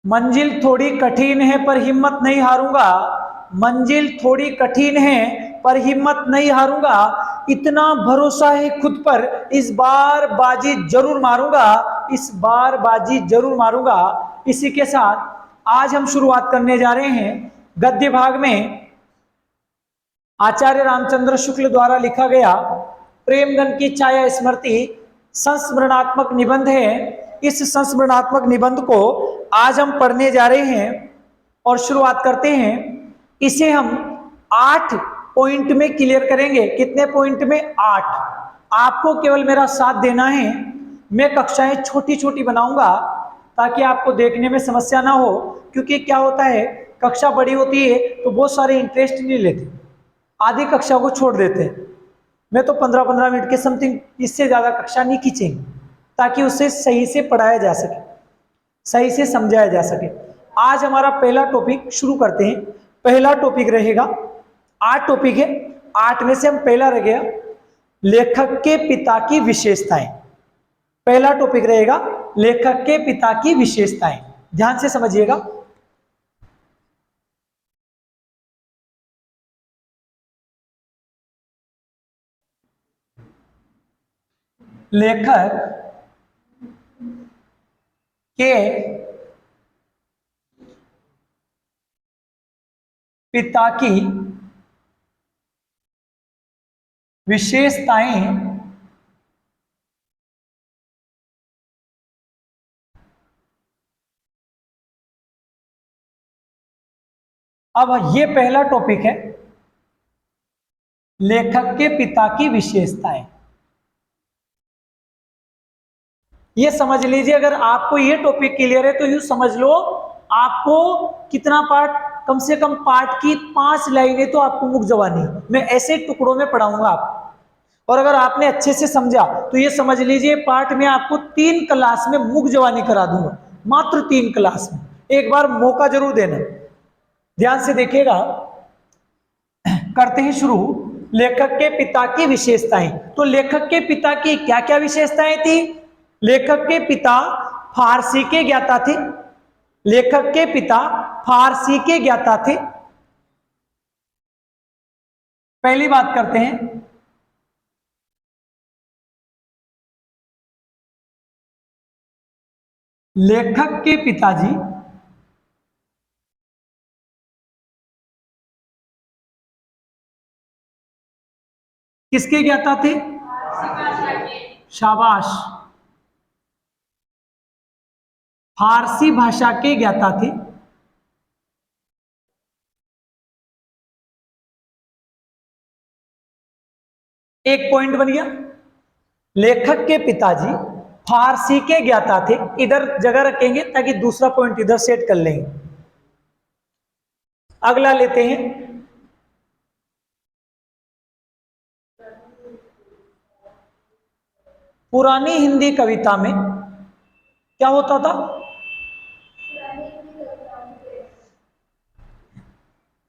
मंजिल थोड़ी कठिन है पर हिम्मत नहीं हारूंगा, मंजिल थोड़ी कठिन है पर हिम्मत नहीं हारूंगा, इतना भरोसा है खुद पर, इस बार बाजी जरूर मारूंगा, इस बार बाजी जरूर मारूंगा। इसी के साथ आज हम शुरुआत करने जा रहे हैं गद्य भाग में आचार्य रामचंद्र शुक्ल द्वारा लिखा गया प्रेमगन की छाया स्मृति संस्मरणात्मक निबंध है। इस संस्मरणात्मक निबंध को आज हम पढ़ने जा रहे हैं और शुरुआत करते हैं। इसे हम 8 पॉइंट में क्लियर करेंगे। कितने पॉइंट में? 8। आपको केवल मेरा साथ देना है। मैं कक्षाएं छोटी छोटी बनाऊंगा ताकि आपको देखने में समस्या ना हो, क्योंकि क्या होता है कक्षा बड़ी होती है तो बहुत सारे इंटरेस्ट नहीं लेते, आधी कक्षा को छोड़ देते हैं। मैं तो 15-15 मिनट के समथिंग, इससे ज्यादा कक्षा नहीं खींचेंगे ताकि उसे सही से पढ़ाया जा सके, सही से समझाया जा सके। आज हमारा पहला टॉपिक शुरू करते हैं। पहला टॉपिक रहेगा, 8 टॉपिक है, 8 में से हम पहला रह गया लेखक के पिता की विशेषताएं। पहला टॉपिक रहेगा लेखक के पिता की विशेषताएं। ध्यान से समझिएगा। लेखक के पिता की विशेषताएं अब ये पहला टॉपिक है, लेखक के पिता की विशेषताएं। ये समझ लीजिए, अगर आपको ये टॉपिक क्लियर है तो यूं समझ लो आपको कितना पार्ट, कम से कम पार्ट की 5 लाइनें तो आपको मुख जवानी मैं ऐसे टुकड़ों में पढ़ाऊंगा आपको। और अगर आपने अच्छे से समझा तो ये समझ लीजिए पार्ट में आपको 3 क्लास में मुख जवानी करा दूंगा, मात्र 3 क्लास में। एक बार मौका जरूर देना। ध्यान से देखिएगा। करते हैं शुरू। लेखक के पिता की विशेषताएं। तो लेखक के पिता की क्या क्या विशेषताएं थी? लेखक के पिता फारसी के ज्ञाता थे। लेखक के पिता फारसी के ज्ञाता थे। पहली बात करते हैं, लेखक के पिताजी किसके ज्ञाता थे? शाबाश, फारसी भाषा के ज्ञाता थे। एक पॉइंट बन गया। लेखक के पिताजी फारसी के ज्ञाता थे, इधर जगह रखेंगे ताकि दूसरा पॉइंट इधर सेट कर लेंगे। अगला लेते हैं, पुरानी हिंदी कविता में क्या होता था?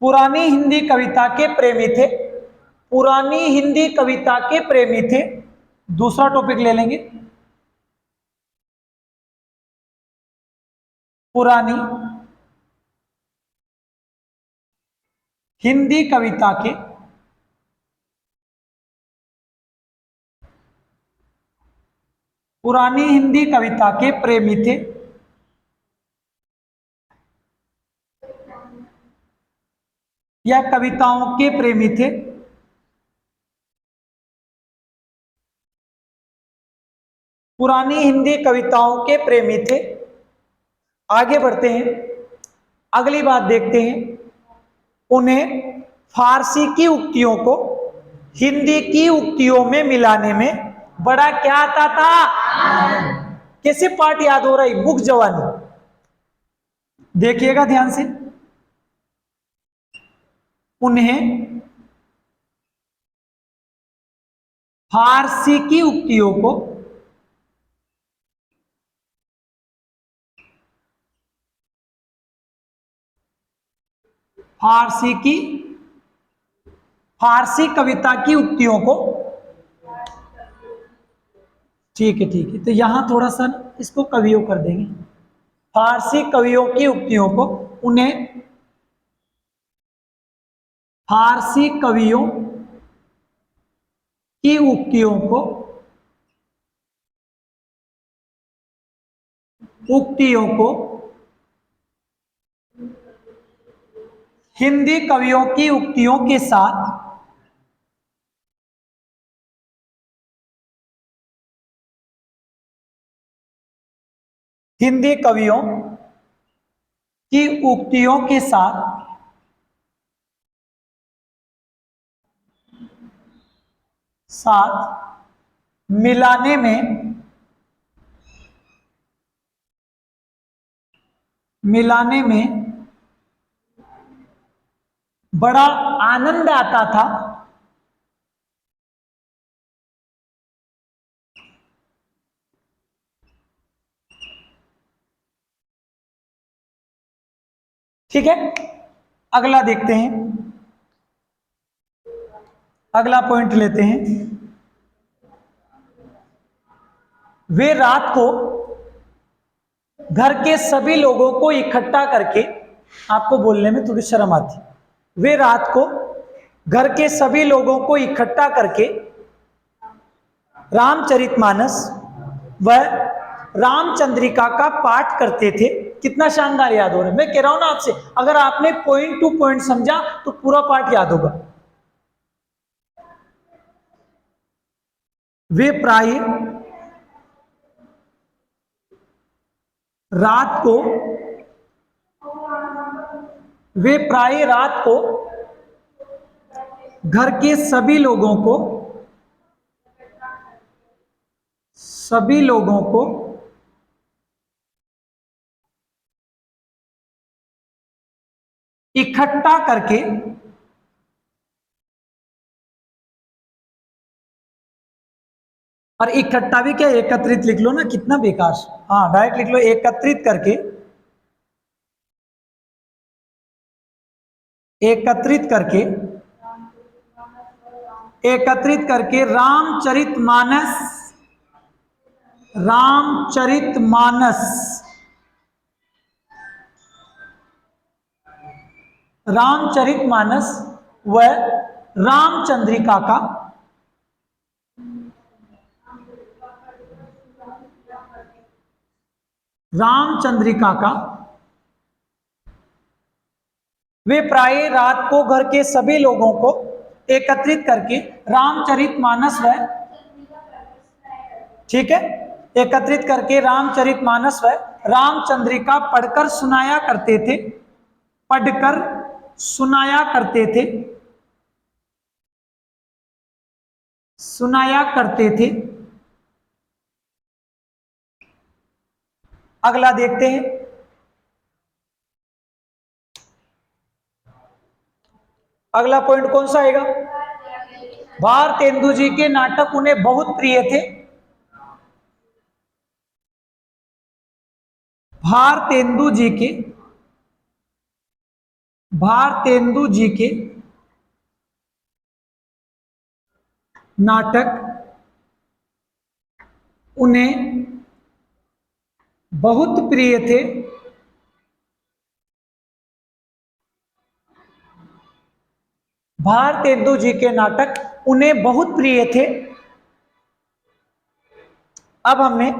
पुरानी हिंदी कविता के प्रेमी थे। पुरानी हिंदी कविता के प्रेमी थे। दूसरा टॉपिक ले लेंगे, पुरानी हिंदी कविता के पुरानी हिंदी कविता के प्रेमी थे। या कविताओं के प्रेमी थे। पुरानी हिंदी कविताओं के प्रेमी थे। आगे बढ़ते हैं, अगली बात देखते हैं। उन्हें फारसी की उक्तियों को हिंदी की उक्तियों में मिलाने में बड़ा क्या आता था? कैसे पाठ याद हो रहा है? मुख जवानी। देखिएगा ध्यान से। उन्हें फारसी की उक्तियों को फारसी कविता की उक्तियों को, ठीक है, तो यहां थोड़ा सा इसको कवियों कर देंगे। फारसी कवियों की उक्तियों को, उन्हें फारसी कवियों की उक्तियों को हिंदी कवियों की उक्तियों के साथ हिंदी कवियों की उक्तियों के साथ मिलाने में बड़ा आनंद आता था। ठीक है, अगला देखते हैं, अगला पॉइंट लेते हैं। वे रात को घर के सभी लोगों को इकट्ठा करके, आपको बोलने में थोड़ी शर्म आती, वे रात को घर के सभी लोगों को इकट्ठा करके रामचरितमानस व रामचंद्रिका का पाठ करते थे। कितना शानदार याद हो रहा है। मैं कह रहा हूं ना आपसे, अगर आपने पॉइंट टू पॉइंट समझा तो पूरा पाठ याद होगा। वे प्राय रात को घर के सभी लोगों को इकट्ठा करके और इकट्ठा भी क्या, एकत्रित लिख लो ना, कितना बेकार। हाँ, डायरेक्ट लिख लो, एकत्रित करके रामचरितमानस व रामचंद्रिका का वे प्राय रात को घर के सभी लोगों को एकत्रित करके रामचरितमानस व, ठीक है, एकत्रित करके रामचरितमानस व रामचंद्रिका पढ़कर सुनाया करते थे। अगला देखते हैं। अगला पॉइंट कौन सा आएगा? भारतेंदु जी के नाटक उन्हें बहुत प्रिय थे। भारतेंदु जी के नाटक उन्हें बहुत प्रिय थे। भारतेंदु जी के नाटक उन्हें बहुत प्रिय थे। अब हमने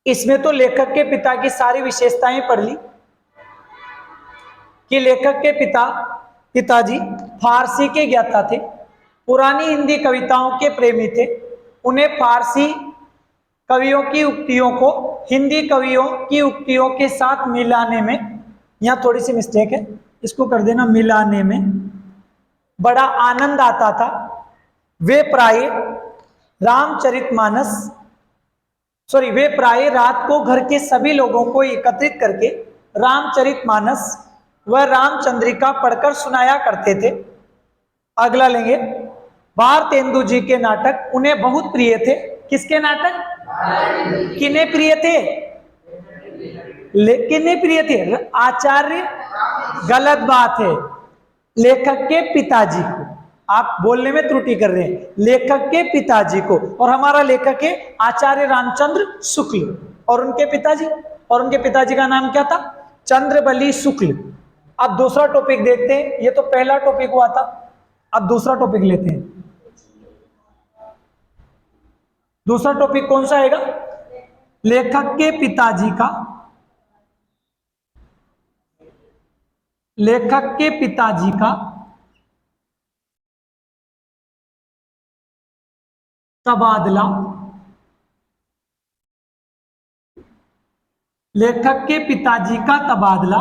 इसमें तो लेखक के पिता की सारी विशेषताएं पढ़ ली कि लेखक के पिताजी फारसी के ज्ञाता थे, पुरानी हिंदी कविताओं के प्रेमी थे। उन्हें फारसी कवियों की उक्तियों को हिंदी कवियों की उक्तियों के साथ मिलाने में, यहां थोड़ी सी मिस्टेक है, इसको कर देना, मिलाने में बड़ा आनंद आता था। वे प्राय रात को घर के सभी लोगों को एकत्रित करके रामचरितमानस व रामचंद्रिका पढ़कर सुनाया करते थे। अगला लेंगे, भारतेंदु जी के नाटक उन्हें बहुत प्रिय थे। किसके नाटक? किन्हें प्रिय थे? किन्हें प्रिय थे? आचार्य, गलत बात है, लेखक के पिताजी को। आप बोलने में त्रुटि कर रहे हैं, लेखक के पिताजी को। और हमारा लेखक है आचार्य रामचंद्र शुक्ल, और उनके पिताजी और उनके पिताजी का नाम क्या था? चंद्रबली शुक्ल। अब दूसरा टॉपिक देखते हैं, ये तो पहला टॉपिक हुआ था, अब दूसरा टॉपिक लेते हैं। दूसरा टॉपिक कौन सा आएगा? लेखक के पिताजी का, लेखक के पिताजी का तबादला, लेखक के पिताजी का तबादला,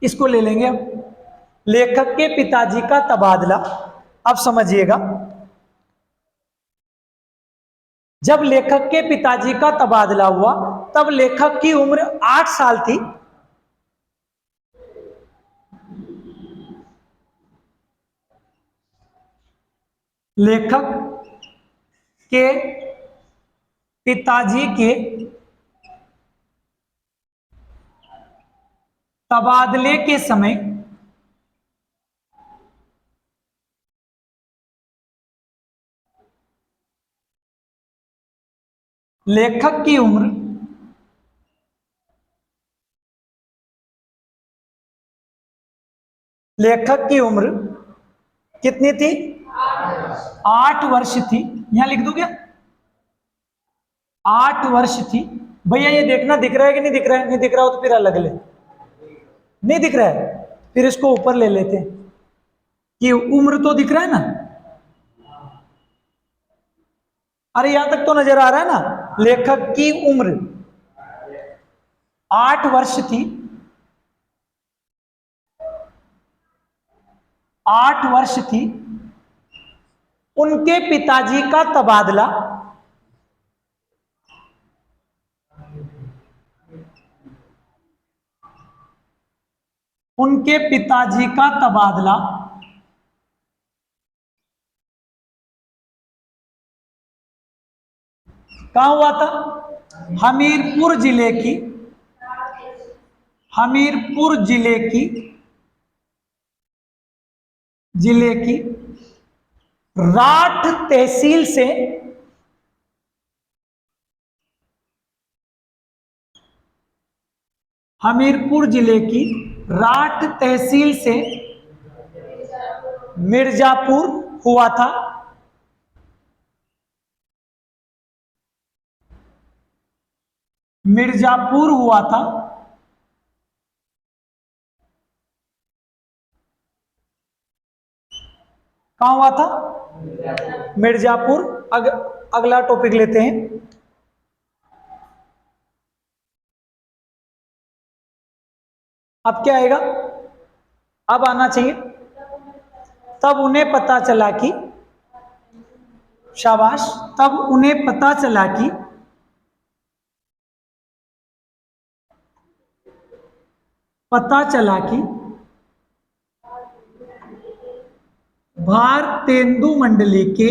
इसको ले लेंगे अब। लेखक के पिताजी का तबादला, अब समझिएगा, जब लेखक के पिताजी का तबादला हुआ तब लेखक की उम्र 8 साल थी। लेखक के पिताजी के तबादले के समय लेखक की उम्र कितनी थी? 8 वर्ष थी। यहां लिख दूं क्या? 8 वर्ष थी। भैया ये देखना दिख रहा है कि नहीं दिख रहा है? नहीं दिख रहा हो तो फिर अलग ले। नहीं दिख रहा है, फिर इसको ऊपर ले लेते हैं कि उम्र तो दिख रहा है ना। अरे यहां तक तो नजर आ रहा है ना। लेखक की उम्र 8 वर्ष थी। 8 वर्ष थी। उनके पिताजी का तबादला कहां हुआ था? हमीरपुर जिले की राठ तहसील से हमीरपुर जिले की राठ तहसील से मिर्जापुर हुआ था। मिर्जापुर हुआ था। कहां हुआ था? मिर्जापुर। अगला टॉपिक लेते हैं। अब क्या आएगा? अब आना चाहिए, तब उन्हें पता चला कि, शाबाश, तब उन्हें पता चला कि भारतेंदु मंडली के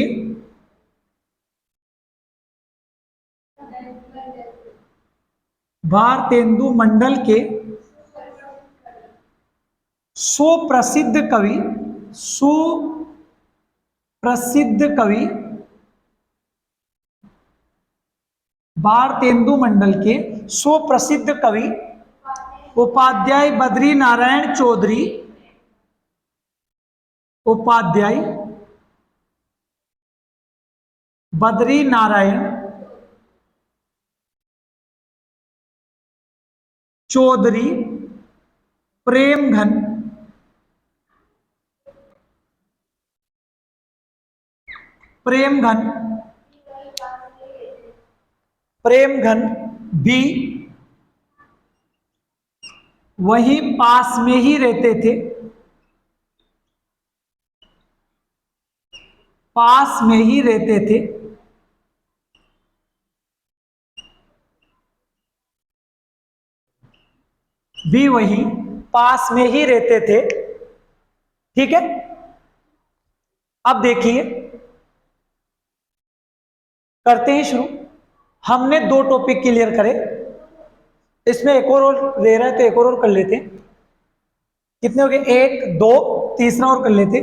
भारतेंदु मंडल के सुप्रसिद्ध कवि भारतेंदु मंडल के सुप्रसिद्ध कवि उपाध्याय बद्री नारायण चौधरी प्रेमघन भी वहीं पास में ही रहते थे। भी वहीं पास में ही रहते थे। ठीक है, अब देखिए, करते हैं शुरू। हमने 2 टॉपिक क्लियर करे, इसमें एक और दे रहा है तो एक और कर लेते हैं। कितने हो गए? 1 2, तीसरा और कर लेते।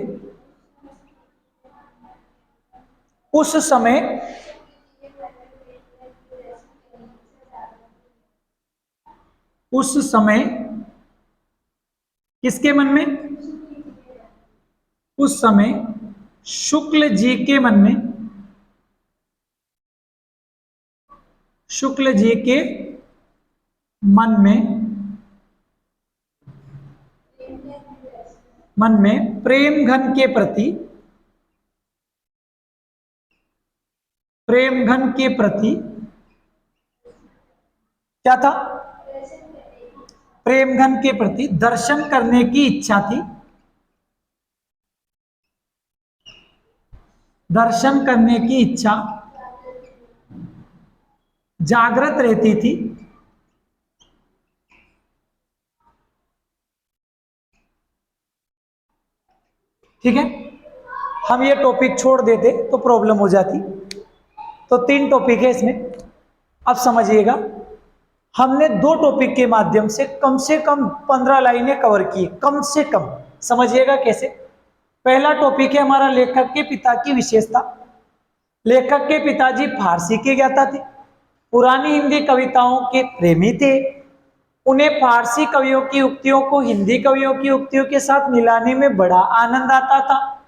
उस समय उस समय किसके मन में? उस समय शुक्ल जी के मन में, शुक्ल जी के मन में प्रेम घन के प्रति, प्रेम घन के प्रति क्या था? प्रेम घन के प्रति दर्शन करने की इच्छा थी, दर्शन करने की इच्छा जागृत रहती थी। ठीक है, हम ये टॉपिक छोड़ देते तो प्रॉब्लम हो जाती। तो 3 टॉपिक है इसमें। अब समझिएगा, हमने 2 टॉपिक के माध्यम से कम 15 लाइनें कवर की, कम से कम। समझिएगा कैसे। पहला टॉपिक है हमारा लेखक के पिता की विशेषता। लेखक के पिताजी फारसी के ज्ञाता थे, पुरानी हिंदी कविताओं के प्रेमी थे। उन्हें फारसी कवियों की उक्तियों को हिंदी कवियों की उक्तियों के साथ मिलाने में बड़ा आनंद आता था।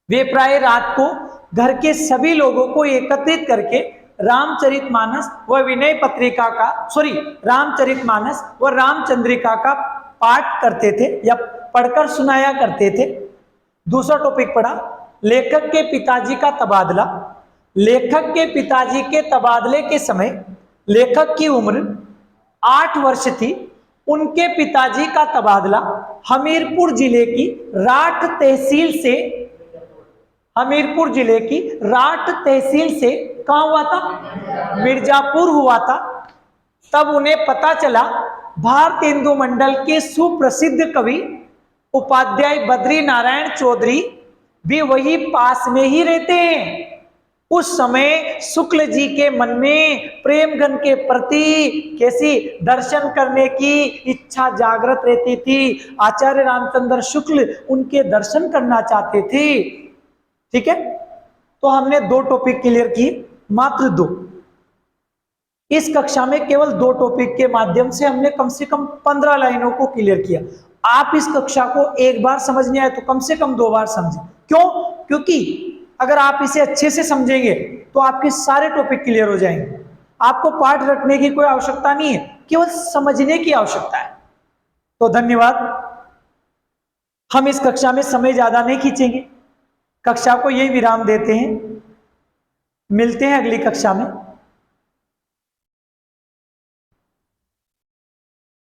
वे प्राय रात को घर के सभी लोगों को एकत्रित करके रामचरितमानस व विनय पत्रिका का रामचरितमानस व रामचंद्रिका का पाठ करते थे या पढ़कर सुनाया करते थे। दूसरा टॉपिक पढ़ा, लेखक के पिताजी का तबादला। लेखक के पिताजी के तबादले के समय लेखक की उम्र 8 वर्ष थी। उनके पिताजी का तबादला हमीरपुर जिले की राठ तहसील से, हमीरपुर जिले की राठ तहसील से कहां हुआ था? मिर्जापुर हुआ था। तब उन्हें पता चला भारतेंदु मंडल के सुप्रसिद्ध कवि उपाध्याय बद्री नारायण चौधरी भी वही पास में ही रहते हैं। उस समय शुक्ल जी के मन में प्रेमगन के प्रति कैसी दर्शन करने की इच्छा जागृत रहती थी। आचार्य रामचंद्र शुक्ल उनके दर्शन करना चाहते थे। ठीक है, तो हमने 2 टॉपिक क्लियर किए, मात्र 2। इस कक्षा में केवल 2 टॉपिक के माध्यम से कम 15 लाइनों को क्लियर किया। आप इस कक्षा को एक बार समझने आए तो कम से कम 2 बार समझें। क्यों? क्योंकि अगर आप इसे अच्छे से समझेंगे तो आपके सारे टॉपिक क्लियर हो जाएंगे। आपको पाठ रखने की कोई आवश्यकता नहीं है, केवल समझने की आवश्यकता है। तो धन्यवाद। हम इस कक्षा में समय ज्यादा नहीं खींचेंगे, कक्षा को यही विराम देते हैं। मिलते हैं अगली कक्षा में।